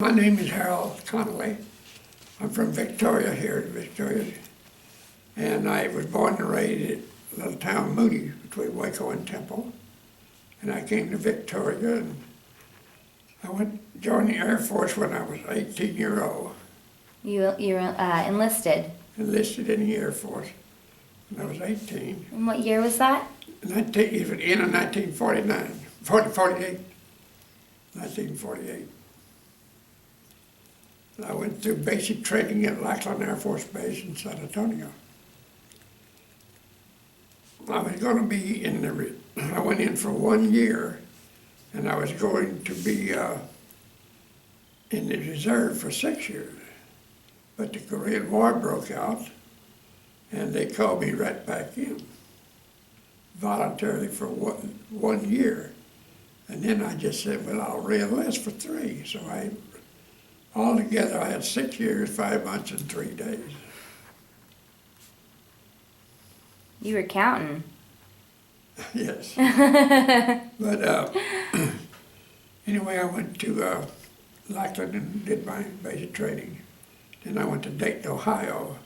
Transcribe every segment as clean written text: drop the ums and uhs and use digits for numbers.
My name is Harold Connally. I'm from Victoria, here in Victoria. And I was born and raised in a little town Moody between Waco and Temple. And I came to Victoria and I joined the Air Force when I was 18-year-old. You enlisted. Enlisted in the Air Force when I was 18. And what year was that? In 1949, 1948. I went through basic training at Lackland Air Force Base in San Antonio. I was going to be I went in for 1 year, and I was going to be in the reserve for 6 years. But the Korean War broke out, and they called me right back in, voluntarily for one year. And then I just said, well, I'll re-enlist for 3. So altogether, I had 6 years, 5 months, and 3 days. You were counting. Yes. But anyway, I went to Lackland and did my basic training. Then I went to Dayton, Ohio,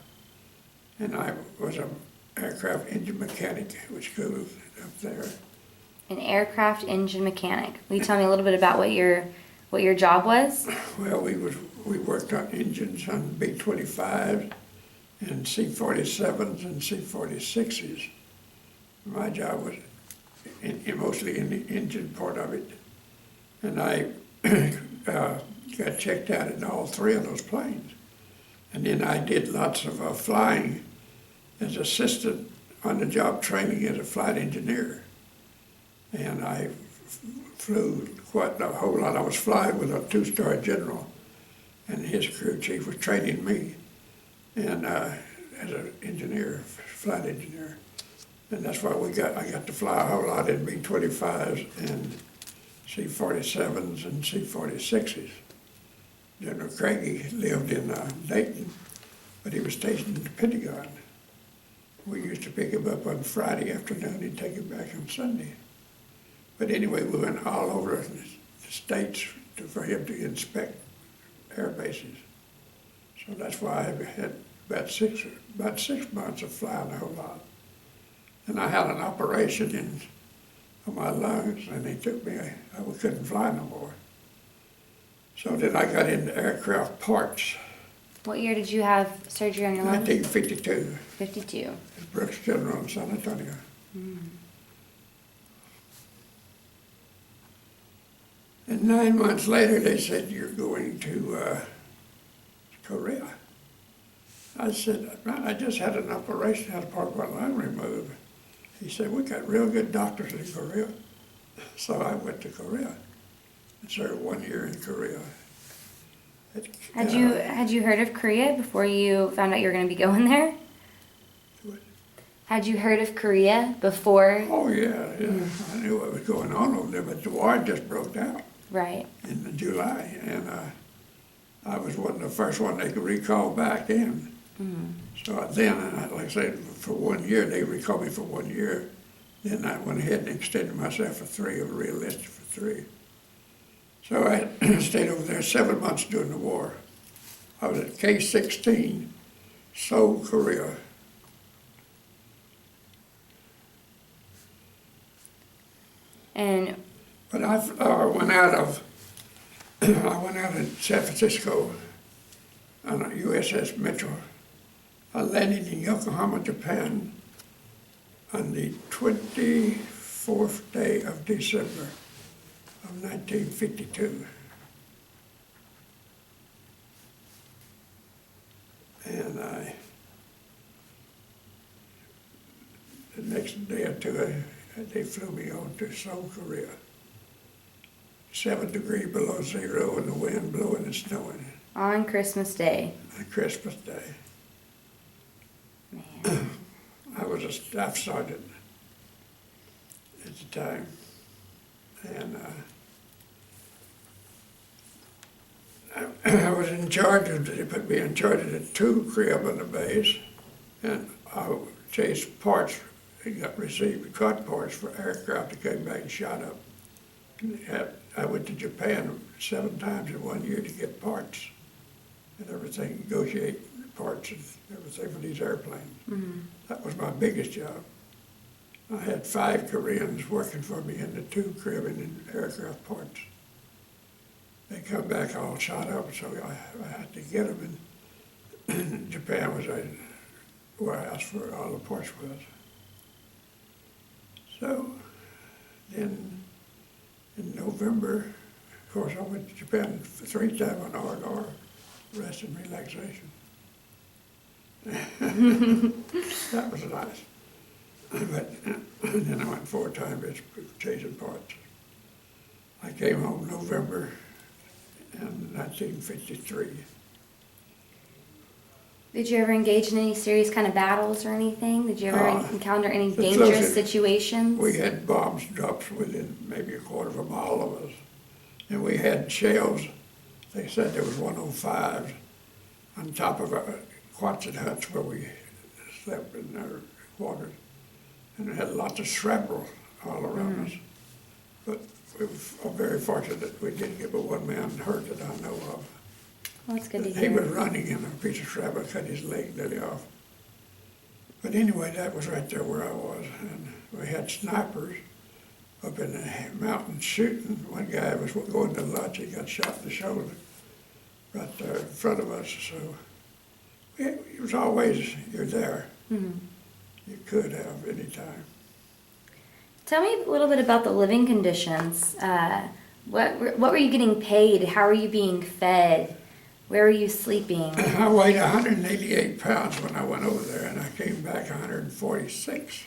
and I was an aircraft engine mechanic with school up there. An aircraft engine mechanic. Will you tell me a little bit about what your job was? Well, we worked on engines on B-25s and C-47s and C-46s. My job was mostly in the engine part of it. And I got checked out in all 3 of those planes. And then I did lots of flying as assistant on-the-job training as a flight engineer. And I flew quite a whole lot. I was flying with a 2-star general, and his crew chief was training me, and as an engineer, flight engineer. And that's why I got to fly a whole lot in B-25s and C-47s and C-46s. General Craigie lived in Dayton, but he was stationed in the Pentagon. We used to pick him up on Friday afternoon and take him back on Sunday. But anyway, we went all over the states for him to inspect air bases. So that's why I had about six months of flying a whole lot. And I had an operation on my lungs, and they took me, I couldn't fly no more. So then I got into aircraft parts. What year did you have surgery on your lungs? 1952. 52. At Brooks General in San Antonio. And 9 months later, they said, you're going to Korea. I said, man, I just had an operation, had a part of my lung removed. He said, we got real good doctors in Korea. So I went to Korea and served 1 year in Korea. Had you heard of Korea before you found out you were going to be going there? What? Had you heard of Korea before? Oh, yeah. I knew what was going on over there, but the war just broke out. Right. In July, and I was one of the first one they could recall back in. So then, like I said, for 1 year, they recalled me for 1 year. Then I went ahead and extended myself for 3, or re-enlisted for 3. So I stayed over there 7 months during the war. I was at K-16, Seoul, Korea. And But I went out of San Francisco on a USS Mitchell. I landed in Yokohama, Japan on the 24th day of December of 1952. And the next day or two, they flew me on to Seoul, Korea. 7 degrees below zero, and the wind blowing and snowing. on Christmas Day. On Christmas Day. Man. I was a staff sergeant at the time, and I was in charge they put me in charge of the 2 crib on the base, and I chased parts, received cut parts for aircraft that came back and shot up. I went to Japan 7 times in 1 year to get parts and everything, negotiate parts and everything for these airplanes. That was my biggest job. I had 5 Koreans working for me in the 2 Caribbean aircraft parts. They come back all shot up, so I had to get them. And Japan was a warehouse for all the parts was. So then in November, of course, I went to Japan 3 times on R&R, rest and relaxation. That was nice. But then I went 4 times chasing parts. I came home November in 1953. Did you ever engage in any serious kind of battles or anything? Did you ever encounter any the dangerous closest- situations? We had bombs dropped within maybe a quarter of a mile of us. And we had shells, they said there was 105s on top of our Quonset huts where we slept in our quarters. And it had lots of shrapnel all around us. But we were very fortunate that we didn't get but 1 man hurt that I know of. Well, that's good to He was hear. running and a piece of shrapnel cut his leg nearly off. But anyway, that was right there where I was. And we had snipers up in the mountains shooting. One guy was going to lunch, he got shot in the shoulder right there in front of us. So it was always, you're there. You could have any time. Tell me a little bit about the living conditions. What were you getting paid? How were you being fed? Where were you sleeping? I weighed 188 pounds when I went over there, and I came back 146.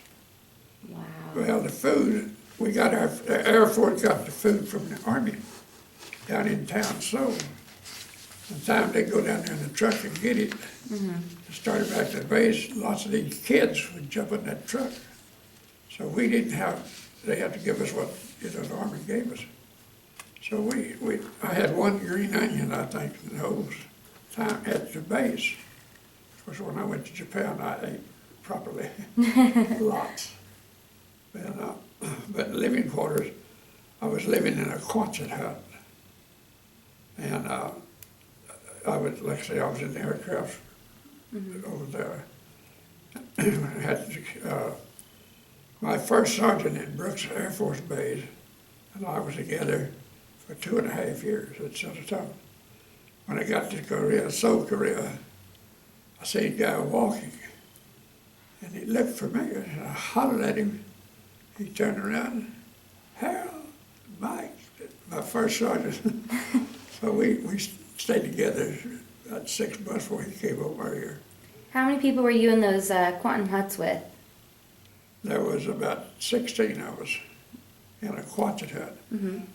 Wow. Well, the food, we got the Air Force got the food from the Army down in town, so sometimes they go down there in the truck and get it. Started back to the base, lots of these kids would jump in that truck. So we didn't have, they had to give us what the Army gave us. So I had 1 green onion, I think, the whole time at the base. Of course, when I went to Japan, I ate properly, lots. But living quarters, I was living in a Quonset hut. And I would, like I say, I was in the aircraft over there. I had my first sergeant in Brooks Air Force Base and I was together for 2.5 years at Centertown. When I got to Korea, Seoul, Korea, I seen a guy walking and he looked familiar and I hollered at him. He turned around, Harold, Mike, my first sergeant. So we stayed together about 6 months before he came over here. How many people were you in those Quantum huts with? There was about 16 of us in a Quonset hut.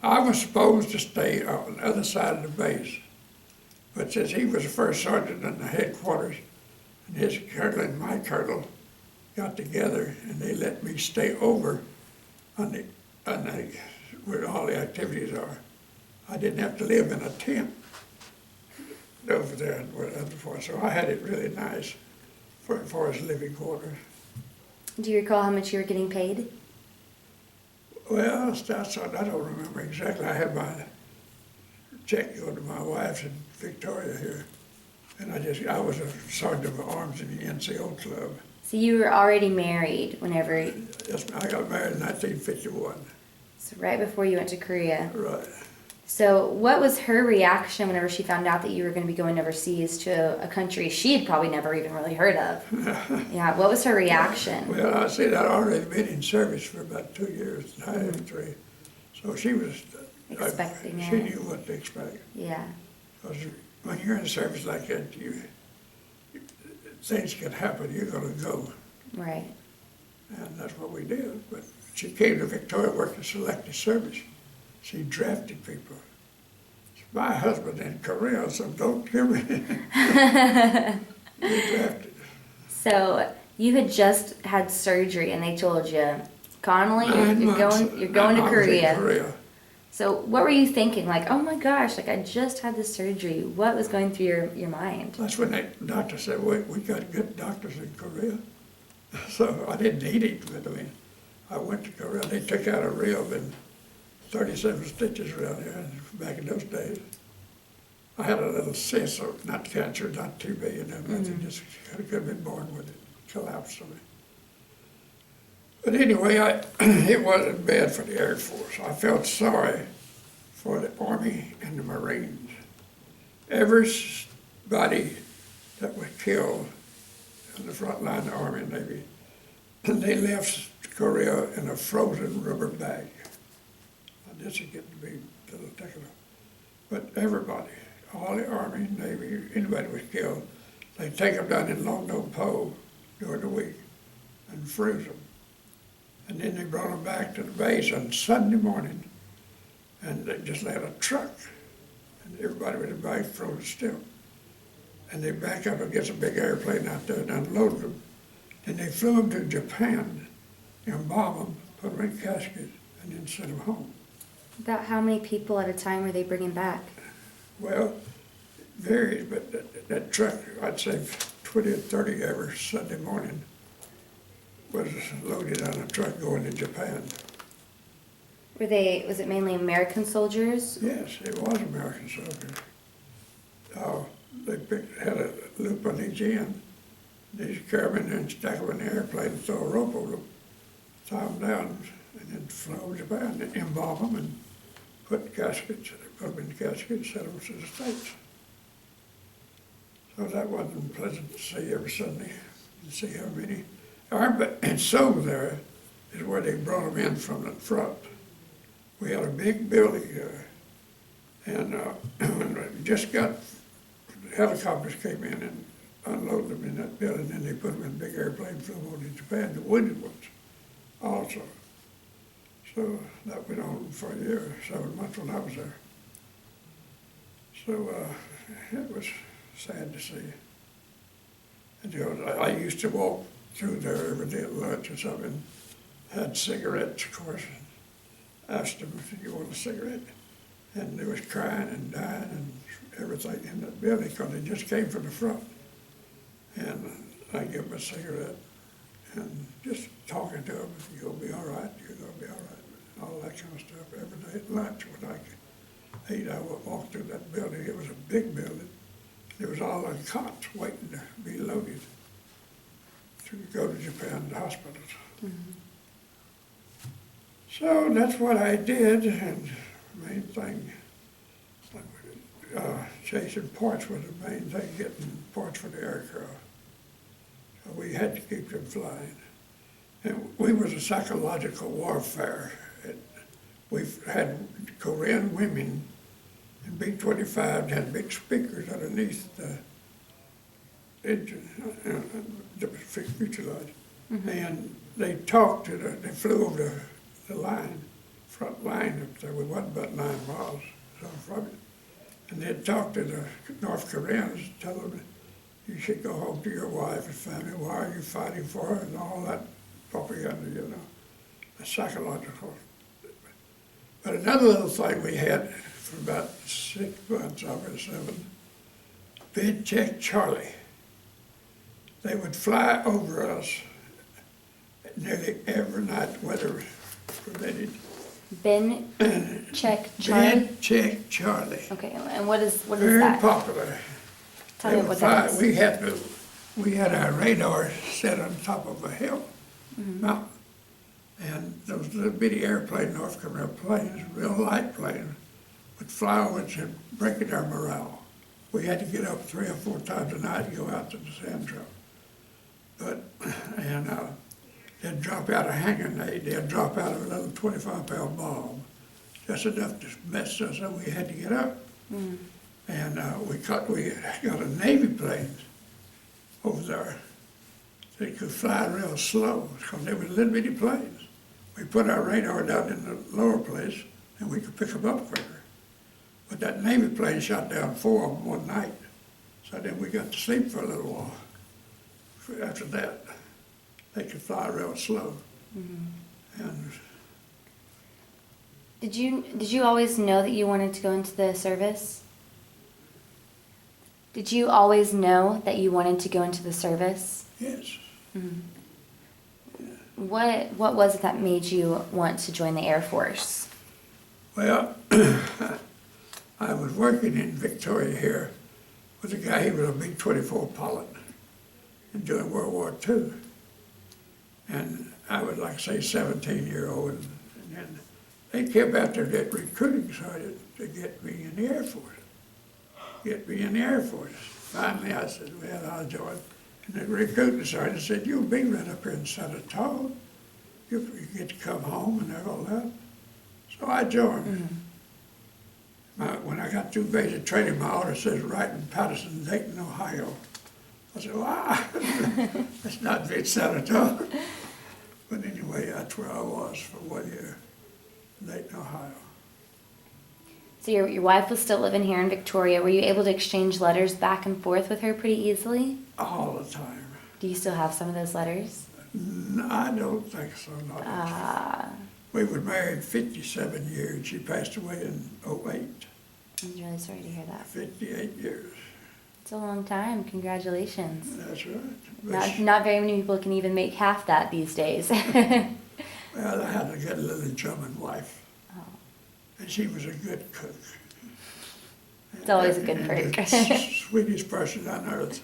I was supposed to stay on the other side of the base, but since he was the first sergeant in the headquarters, and his colonel and my colonel got together, and they let me stay over on the where all the activities are. I didn't have to live in a tent over there, so I had it really nice for as far as living quarters. Do you recall how much you were getting paid? Well, I don't remember exactly. I had my check go to my wife's in Victoria here, and I was a sergeant of arms in the NCO club. So you were already married whenever, Yes, I got married in 1951. so right before you went to Korea. Right. So what was her reaction whenever she found out that you were going to be going overseas to a country she had probably never even really heard of? Yeah, what was her reaction? Well, I said I'd already been in service for about 2 years, and I had 3. So she was Expecting she it. knew what to expect. Yeah, Because when you're in service like that, things can happen. You're going to go, right. and that's what we did. But she came to Victoria working selective service. She drafted people. My husband in Korea, so don't give me. We drafted. So you had just had surgery and they told you, Connally, 9 you're months. going to I was in Korea. Korea. So what were you thinking? Like, oh my gosh, like I just had this surgery. What was going through your mind? That's when the doctor said, we got good doctors in Korea. So I didn't need it, but I mean, I went to Korea. They took out a rib and 37 stitches around here back in those days. I had a little cyst, so not cancer, not TB, and nothing, just could have been born with it, collapsed on me. But anyway, it wasn't bad for the Air Force. I felt sorry for the Army and the Marines. Everybody that was killed on the front line of the Army and Navy, they left Korea in a frozen rubber bag. Now, this is getting to be a little technical. But everybody, all the Army, Navy, anybody was killed, they take them down in Long No Po during the week and freeze them. And then they brought them back to the base on Sunday morning, and they just had a truck, and everybody was in the base frozen still. And they back up against a big airplane out there and unloaded them. And they flew them to Japan, embalmed them, put them in caskets, and then sent them home. About how many people at a time were they bringing back? Well, it varied, but that truck, I'd say 20 or 30 every Sunday morning, was loaded on a truck going to Japan. Was it mainly American soldiers? Yes, it was American soldiers. They had a loop on each end. They just carry them in and stack them in the airplane and throw a rope over them, tie them down, and then fly to Japan and embalm them and put caskets, put them in caskets and send them to the States. So that wasn't pleasant to see every Sunday, to see how many. And so there is where they brought them in from the front. We had a big building here, and when we just got, helicopters came in and unloaded them in that building, and they put them in big airplanes, flew them over to Japan, the wooden ones also. So that went on for a year, 7 months when I was there. So it was sad to see. And I used to walk through there every day at lunch or something, had cigarettes, of course, and asked them if you want a cigarette. And they was crying and dying and everything in that building because they just came from the front. And I give them a cigarette and just talking to them, you'll be all right, you're gonna be all right, all that kind of stuff. Every day at lunch when I ate, I would walk through that building. It was a big building. There was all the cots waiting to be loaded to go to Japan to hospitals. Mm-hmm. So that's what I did, and the main thing, chasing parts was the main thing, getting parts for the aircraft. So we had to keep them flying. And we was a psychological warfare. We've had Korean women in B-25 had big speakers underneath the engine, the fuselage. Mm-hmm. And they talked to they flew over the line, front line up there. We wasn't but 9 miles from it. And they'd talk to the North Koreans, tell them you should go home to your wife and family. Why are you fighting for her? And all that propaganda, you know, the psychological. But another little thing we had for about 6 months, over 7, bid check Charlie. They would fly over us nearly every night, weather permitted. Ben check Charlie? Ben check Charlie. Okay, and what is Very that? popular. Tell me what that is. We had our radar set on top of a hill, Mm-hmm. mountain. And those little bitty airplane, North Korea planes, real light planes, would fly over and breaking our morale. We had to get up 3 or 4 times a night and go out to the sand trail. They'd drop out a hanger nade, they'd drop out a little 25-pound bomb, just enough to mess us up. We had to get up. Mm. And we got a Navy plane over there. They could fly real slow because they were little bitty planes. We put our radar down in the lower place and we could pick them up quicker. But that Navy plane shot down 4 of them one night. So then we got to sleep for a little while. After that, they could fly real slow. Mm-hmm. And Did you always know that you wanted to go into the service? Did you always know that you wanted to go into the service? Yes. Mm-hmm. Yeah. What was it that made you want to join the Air Force? Well, I was working in Victoria here with a guy, he was a B-24 pilot and during World War II. And I was like, say, 17-year-old, and then they kept out there that recruiting started to get me in the Air Force. Finally, I said, well, I'll join. And the recruiting sergeant said, you'll be right up here in San Antonio. You get to come home and all that. So I joined. When I got through basic training, my order says right in Patterson, Dayton, Ohio. I said, wow, that's not big San Antonio. But anyway, that's where I was for 1 year, Dayton, Ohio. So your wife was still living here in Victoria. Were you able to exchange letters back and forth with her pretty easily? All the time. Do you still have some of those letters? No, I don't think so, not We were married 57 years. She passed away in '08. I'm really sorry to hear that. 58 years. It's a long time. Congratulations. That's right. Not very many people can even make half that these days. Well, I had a good little German wife. Oh. And she was a good cook. It's always a good And perk. the sweetest person on earth.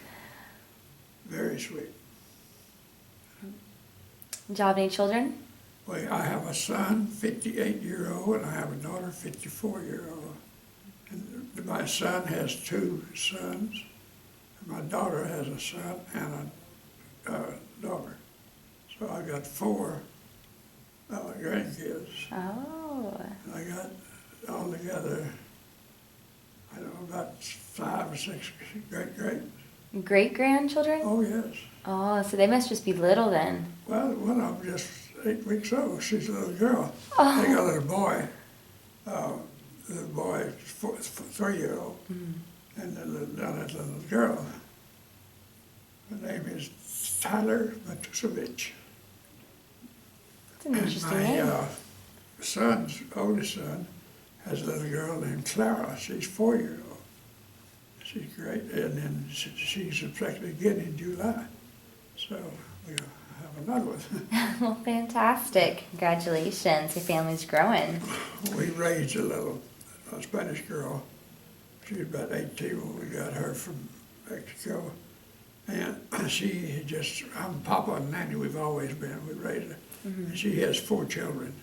Very sweet. Do you have any children? Well, I have a son, 58-year-old, and I have a daughter, 54-year-old. And my son has 2 sons. And my daughter has a son and a daughter. So I got 4 grandkids. Oh. And I got altogether, I don't know, about 5 or 6 Great-grandchildren? Oh, yes. Oh, so they must just be little then. Well, one of them just 8 weeks old. She's a little girl. Oh. They got a little boy. The boy is 3-year-old. And the little girl, her name is Tyler Matusevich. That's an interesting My name. oldest son, has a little girl named Clara. She's 4-year-old. She's great. And then she's expected again in July. So we'll have another one. Well, fantastic. Congratulations. Your family's growing. We raised a little Spanish girl. She was about 18 when we got her from Mexico. And she just, I'm Papa and Nanny, we've always been. We raised her. And she has 4 children.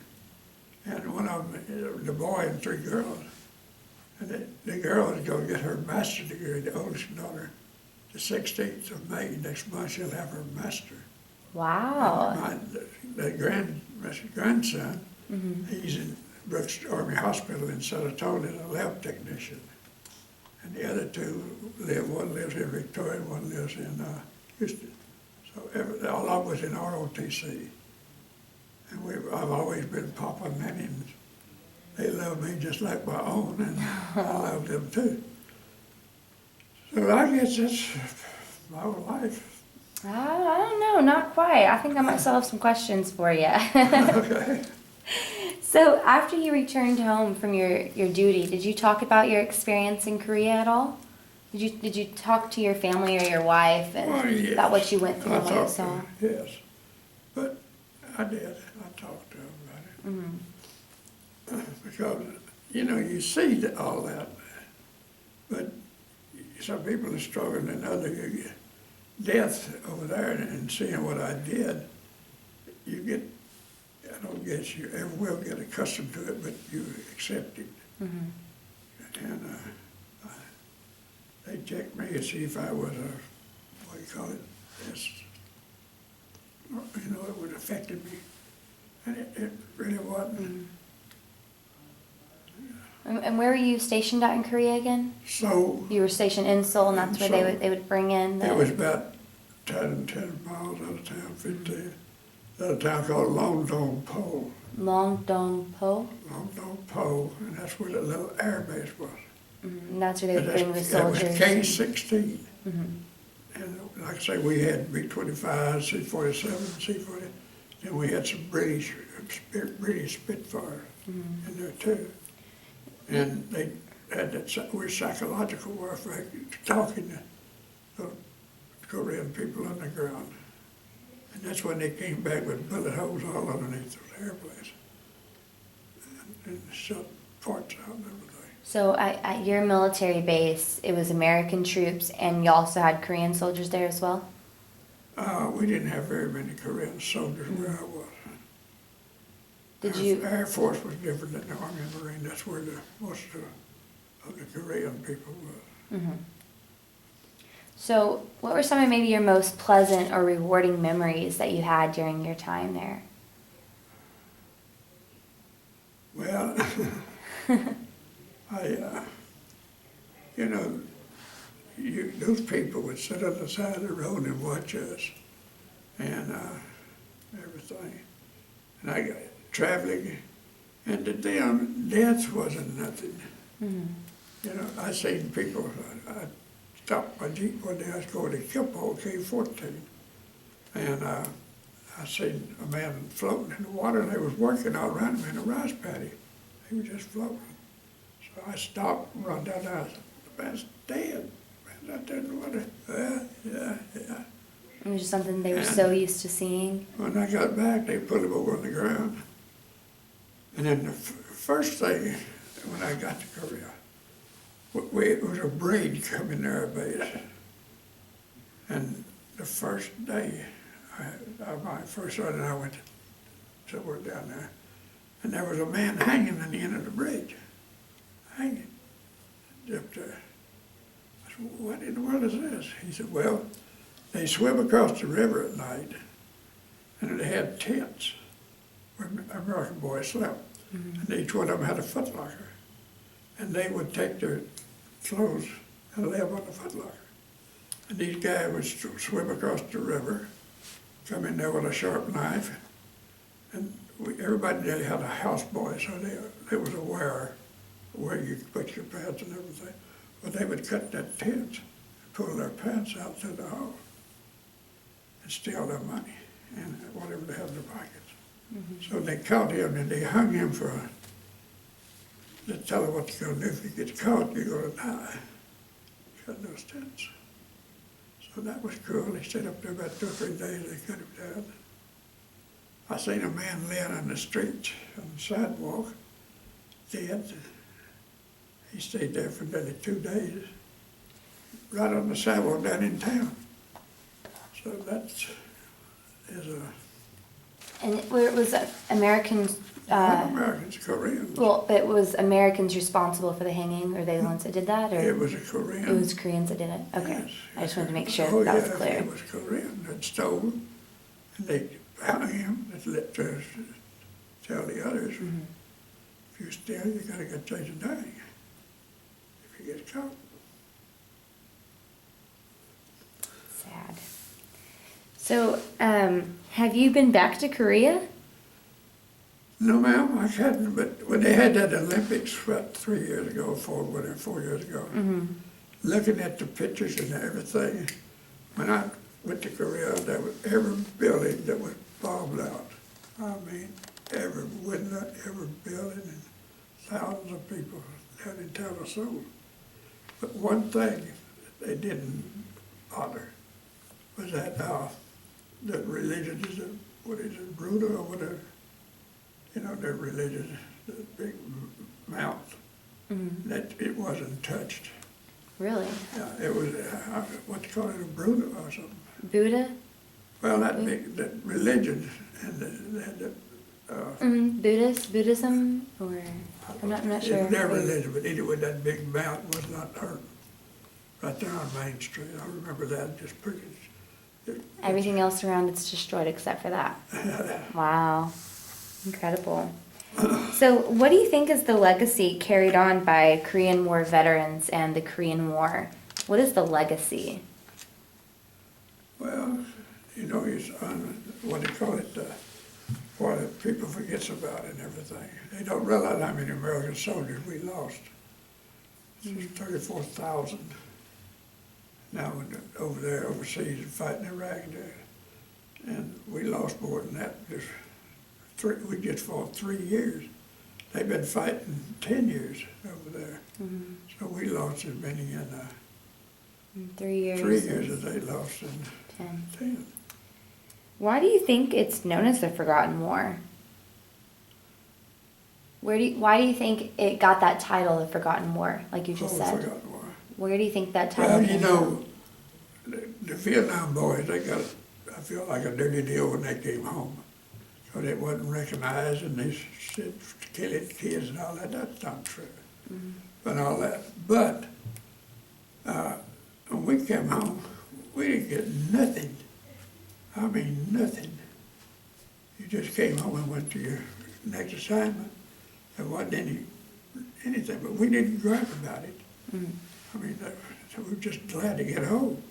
And one of them is a boy and 3 girls. And the girl is going to get her master's degree, the oldest daughter, the 16th of May. Next month she'll have her master. Wow. My grandson, he's in Brooks Army Hospital in San Antonio as a lab technician. And the other 2 live, one lives in Victoria, one lives in Houston. So all of us in ROTC. And I've always been Papa and Nanny. And they love me just like my own, and I love them too. So I guess that's my whole life. I don't know, not quite. I think I might still have some questions for you. Okay. So after you returned home from your duty, did you talk about your experience in Korea at all? Did you talk to your family or your wife and about what you went through and what you saw? Yes, but I did. I talked to them about it. Because, you see all that, but some people are struggling and others. Death over there and seeing what I did, I don't guess you ever will get accustomed to it, but you accept it. And they checked me to see if I was it would have affected me. And it really wasn't. And where were you stationed at in Korea again? So You were stationed in Seoul, and that's where they would bring in the... it was about 10 miles out of town, 15. At a town called Longdong-po. Longdong-po? Longdong-po, and that's where the little air base was. And that's where they would bring the soldiers. It was K-16. And like I say, we had B-25, C-47, C-40, and we had some British Spitfires in there too. And they had that we're psychological warfare, talking to the Korean people on the ground. And that's when they came back with bullet holes all underneath those airplanes. And shot parts out and everything. So at your military base, it was American troops, and you also had Korean soldiers there as well? We didn't have very many Korean soldiers where I was. Did you? Air Force was different than the Army and Marine. That's where most of the Korean people were. Mm-hmm. So what were some of maybe your most pleasant or rewarding memories that you had during your time there? Well, you know, those people would sit on the side of the road and watch us and everything. And I got traveling, and to them, death wasn't nothing. Mm-hmm. You know, I seen people, I stopped my Jeep one day, I was going to Kilpole, K-14, and I seen a man floating in the water, and they was working all around him in a rice paddy. He was just floating. So I stopped and run down there. I said, the man's dead. The man's out there in the water. Yeah. It was just something they were so used to seeing. When I got back, they put him over on the ground. And then the first thing, when I got to Korea, it was a braid coming to our base. And the first day, my first sergeant and I went somewhere down there, and there was a man hanging on the end of the bridge, hanging up there. I said, what in the world is this? He said, well, they swim across the river at night, and they had tents where American boys slept, and each one of them had a footlocker, and they would take their clothes and lay them on the footlocker. And these guys would swim across the river, come in there with a sharp knife, and everybody there had a houseboy, so they was aware where you could put your pants and everything. But they would cut that tent and pull their pants out to the hall and steal their money and whatever they had in their pockets. So they caught him and they hung him to tell him what you're going to do. If you get caught, you're going to die. Cut those tents. So that was cool. They stayed up there about 2 or 3 days. They cut him down. I seen a man laying on the street, on the sidewalk, dead. He stayed there for nearly 2 days, right on the sidewalk down in town. So that is a... And where it was Americans... not Americans, Koreans. Well, it was Americans responsible for the hanging, or they the ones that did that? Or It was a Korean. it was Koreans that did it? Okay. Yes. I just wanted to make sure Oh, that was yeah, clear. It was Korean that stole, and they hung him, and let to tell the others, if you steal, you gotta get chased and dying. If you get caught. Sad. So, have you been back to Korea? No, ma'am, I hadn't, but when they had that Olympics, what, 3 years ago, 4 years ago, looking at the pictures and everything, when I went to Korea, there was every building that was bombed out. I mean, every window, every building, and thousands of people down in town or so. But one thing they didn't bother was that the religion is, what is it, Buddha or whatever, you know, their religion, the big mount, that it wasn't touched. Really? Yeah, it was, what you call it, a Buddha or something. Buddha? Well, that religion, and they had Buddhism? Or, I'm not sure. It's their religion, but anyway, that big mountain was not hurt. Right there on Main Street, I remember that, just pretty. Everything else around it's destroyed except for that. Wow. Incredible. So, what do you think is the legacy carried on by Korean War veterans and the Korean War? What is the legacy? Well, you know, it's what they call it, what people forgets about and everything. They don't realize how many American soldiers we lost. It's 34,000 now over there overseas fighting Iraq there. And we lost more than that. We just fought 3 years. They've been fighting 10 years over there. So we lost as many in 3 years. 3 years as they lost in 10. Why do you think it's known as the Forgotten War? Why do you think it got that title, The Forgotten War, like you just said? Forgotten War. Where do you think that title Well, came from? the Vietnam boys, they got, I feel like a dirty deal when they came home. So they wasn't recognized and they said killing kids and all that. That's not true. And all that. But when we came home, we didn't get nothing. I mean, nothing. You just came home and went to your next assignment. There wasn't anything, but we didn't gripe about it. I mean, so we were just glad to get home.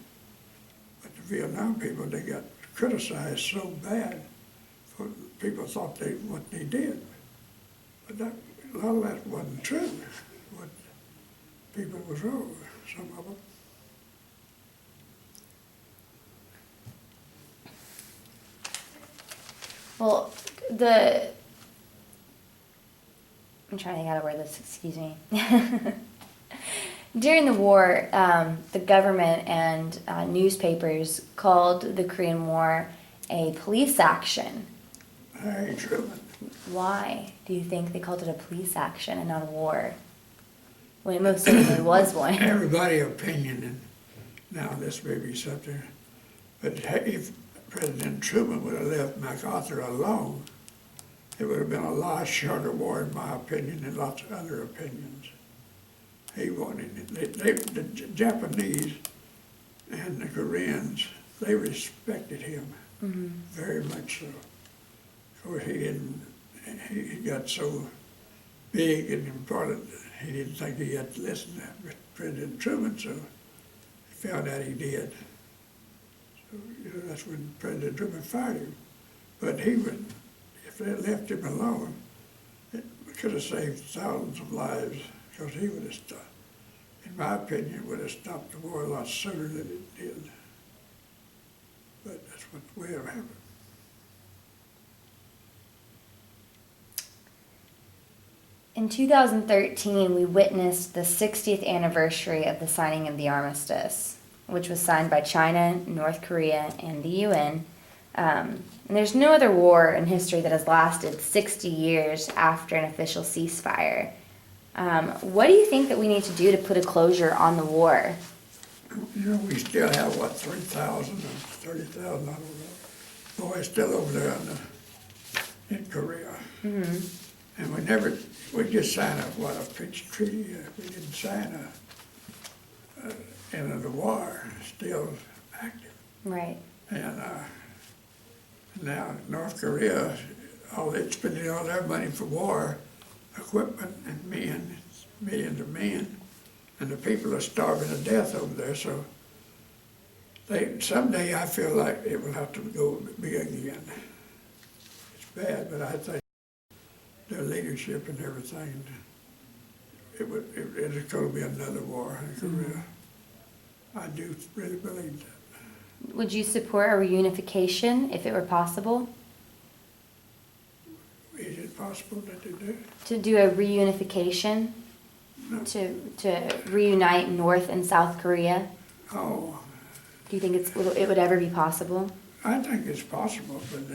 But the Vietnam people, they got criticized so bad. For people thought what they did. But a lot of that wasn't true. What people was wrong, some of them. Well, I'm trying to think how to word this, excuse me. During the war, the government and newspapers called the Korean War a police action. Hey, Truman. Why do you think they called it a police action and not a war? When it most certainly was one. Everybody's opinion, and now this may be something, but if President Truman would have left MacArthur alone, it would have been a lot shorter war, in my opinion, and lots of other opinions. He wanted it. The Japanese and the Koreans, they respected him very much so. Of course, he got so big and important, he didn't think he had to listen to President Truman, so he found out he did. So, that's when President Truman fired him. But if they had left him alone, it could have saved thousands of lives, because he would have stopped, in my opinion, would have stopped the war a lot sooner than it did. But that's what the way it happened. In 2013, we witnessed the 60th anniversary of the signing of the armistice, which was signed by China, North Korea, and the UN. And there's no other war in history that has lasted 60 years after an official ceasefire. What do you think that we need to do to put a closure on the war? We still have, 3,000 or 30,000, I don't know, boys still over there in Korea. And we just signed a peace treaty. We didn't sign end of the war, still active. Right. And now North Korea, they're spending all their money for war, equipment and men, millions of men, and the people are starving to death over there. So someday I feel like it will have to go big again. It's bad, but I think their leadership and everything, it's going to be another war in Korea. I do really believe that. Would you support a reunification if it were possible? Is it possible that they do? To do a reunification? No. To reunite North and South Korea? Oh, Do you think it would ever be possible? I think it's possible, but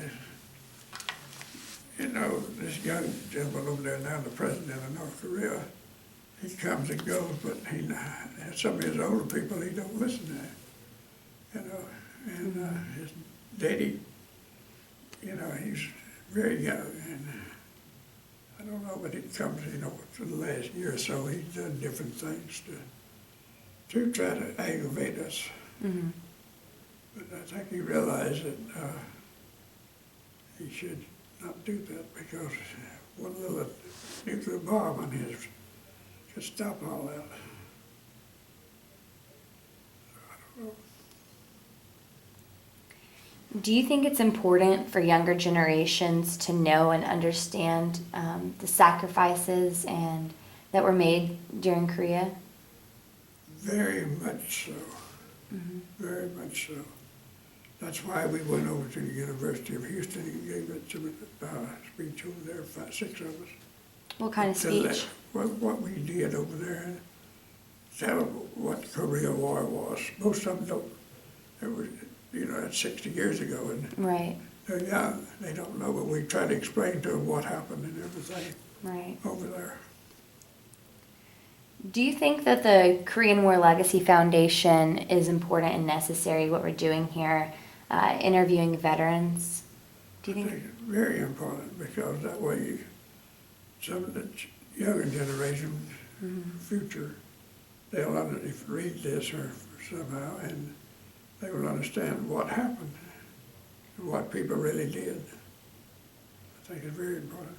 this young gentleman over there now, the president of North Korea, he comes and goes, but some of his older people, he don't listen to, and his daddy, he's very young, and I don't know, but he comes, for the last year or so, he's done different things to try to aggravate us. Mm-hmm. But I think he realized that he should not do that, because one little nuclear bomb on his could stop all that. I don't know. Do you think it's important for younger generations to know and understand the sacrifices that were made during Korea? Very much so. Mm-hmm. Very much so. That's why we went over to the University of Houston and gave a speech over there, 6 of us. What kind of speech? What we did over there, and tell them what Korea War was. Most of them don't. It was, that's 60 years ago, and right. they're young. They don't know, but we try to explain to them what happened and everything. Right. over there. Do you think that the Korean War Legacy Foundation is important and necessary, what we're doing here, interviewing veterans? Do you I think? think it's very important because that way some of the younger generations, future, if read this or somehow, and they will understand what happened and what people really did. I think it's very important.